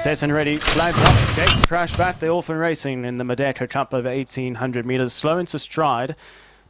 Set and ready, flags up, gates crash back. The Orphan Racing in the Merdeka Cup over 1800 metres. Slow into stride.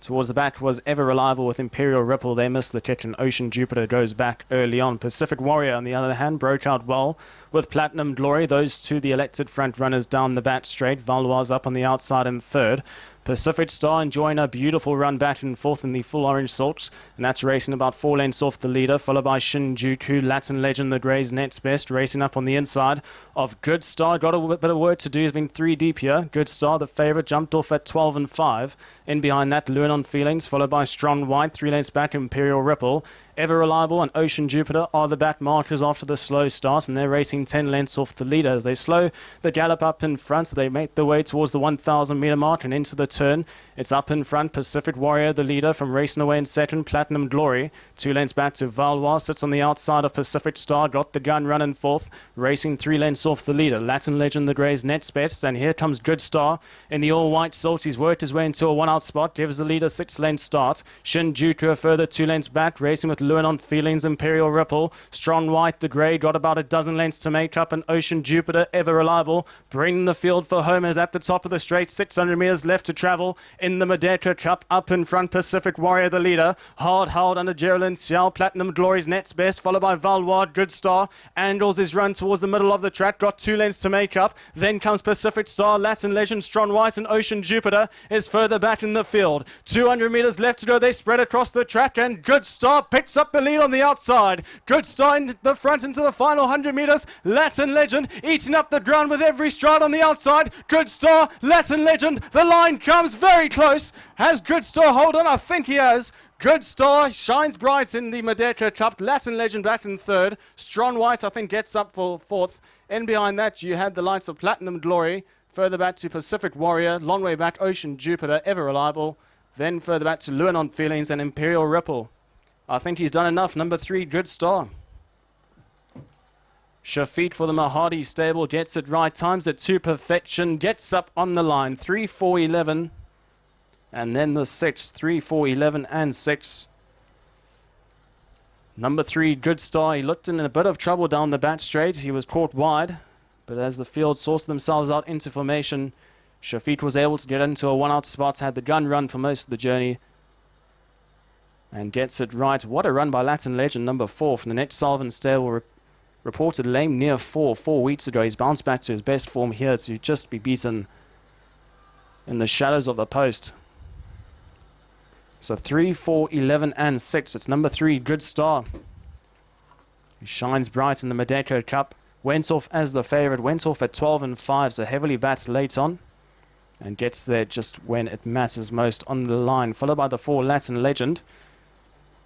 Towards the back was Ever Reliable with Imperial Ripple. They missed the kick and Ocean Jupiter goes back early on. Pacific Warrior, on the other hand, broke out well with Platinum Glory. Those two, the elected front runners down the back straight. Valois up on the outside in third. Pacific Star enjoying a beautiful run back and forth in the full orange salts, and that's racing about 4 lengths off the leader, followed by Shinjuku, Latin Legend, the Grey's Nets Best, racing up on the inside of Good Star. Got a bit of work to do, he's been 3 deep here. Good Star, the favourite, jumped off at 12 and 5. In behind that, Luan Feelings, followed by Strong White, 3 lengths back, Imperial Ripple. Ever Reliable and Ocean Jupiter are the back markers after the slow start, and they're racing 10 lengths off the leader. As they slow the gallop up in front, so they make their way towards the 1,000 metre mark and into the turn. It's up in front, Pacific Warrior, the leader, from racing away in second. Platinum Glory, 2 lengths back to Valois, sits on the outside of Pacific Star, got the gun running fourth, racing 3 lengths off the leader. Latin Legend, the Grey's Nets Best, and here comes Good Star in the all-white salt. He's worked his way into a 1-out spot, gives the leader 6 lengths start. Shinjuku a further 2 lengths back, racing with Luan Feelings, Imperial Ripple. Strong White, the Grey, got about a dozen lengths to make up, and Ocean Jupiter, Ever Reliable, bringing the field for home as at the top of the straight. 600 metres left to travel in the Merdeka Cup. Up in front, Pacific Warrior, the leader. Hard held under Geraldine Xiao. Platinum Glory's Nets Best, followed by Valois. Good Star angles his run towards the middle of the track. Got 2 lengths to make up. Then comes Pacific Star, Latin Legend, Strong White, and Ocean Jupiter is further back in the field. 200 metres left to go. They spread across the track, and Good Star picks up the lead on the outside. Good Star in the front into the final 100 metres. Latin Legend eating up the ground with every stride on the outside. Good Star, Latin Legend. The line comes very close. Has Good Star hold on? I think he has. Good Star shines bright in the Merdeka Cup. Latin Legend back in third. Strong White, I think, gets up for fourth. And behind that, you had the likes of Platinum Glory. Further back to Pacific Warrior. Long way back, Ocean Jupiter, Ever Reliable. Then further back to Luan Feelings and Imperial Ripple. I think he's done enough. Number 3, Good Star. Shafiq for the Mahadi stable gets it right. Times it to perfection. Gets up on the line. 3, 4, 11. And then the 6, 3, 4, 11 and 6. Number 3, Good Star. He looked in a bit of trouble down the back straight. He was caught wide. But as the field sorted themselves out into formation, Shafiq was able to get into a 1-out spot. Had the gun run for most of the journey. And gets it right. What a run by Latin Legend, number 4, from the Net Sullivan stable. Reported lame near 4 weeks ago. He's bounced back to his best form here to just be beaten in the shadows of the post. So 3, 4, 11 and 6. It's number 3, Good Star. He shines bright in the Merdeka Cup. Went off as the favourite. Went off at 12 and 5, so heavily backed late on. And gets there just when it matters most on the line. Followed by the 4, Latin Legend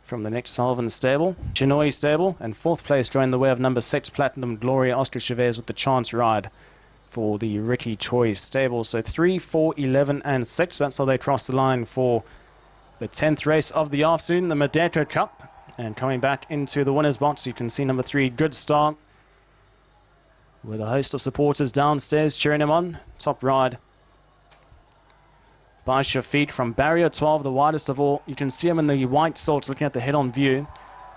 from the next Sullivan stable. Chinoy stable. And 4th place going the way of number 6, Platinum Glory. Oscar Chavez with the chance ride for the Ricky Choi stable. So 3, 4, 11 and 6. That's how they cross the line for the 10th race of the afternoon, the Merdeka Cup. And coming back into the winner's box, you can see number 3, Good Star, with a host of supporters downstairs cheering him on. Top ride by Shafiq from barrier 12, the widest of all. You can see him in the white salt looking at the head-on view.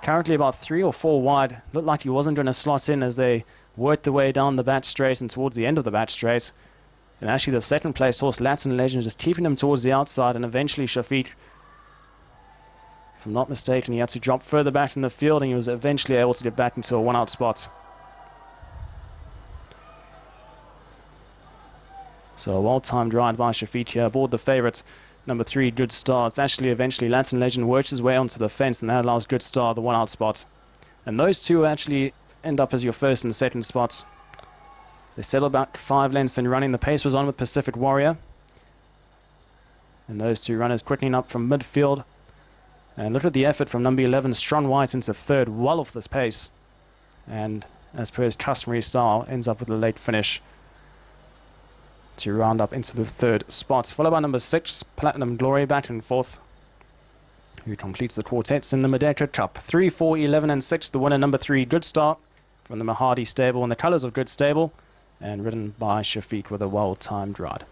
Currently about 3 or 4 wide. Looked like he wasn't going to slot in as they worked their way down the back straight and towards the end of the back straight. And actually the 2nd place horse, Latin Legend, just keeping him towards the outside, and eventually Shafiq, if I'm not mistaken, he had to drop further back in the field, and he was eventually able to get back into a 1-out spot. So a well-timed ride by Shafiq here aboard the favourite, number 3, Good Star. It's actually eventually Latin Legend works his way onto the fence, and that allows Good Star the 1-out spot. And those two actually end up as your 1st and 2nd spots. They settle back 5 lengths in running. The pace was on with Pacific Warrior. And those two runners quickening up from midfield. And look at the effort from number 11, Strong White, into 3rd, well off this pace. And as per his customary style, ends up with a late finish to round up into the 3rd spot. Followed by number 6, Platinum Glory, back in 4th, who completes the quartets in the Merdeka Cup. 3, 4, 11 and 6. The winner, number 3, Good Star, from the Mahadi stable in the colours of Good Stable, and ridden by Shafiq with a well-timed ride.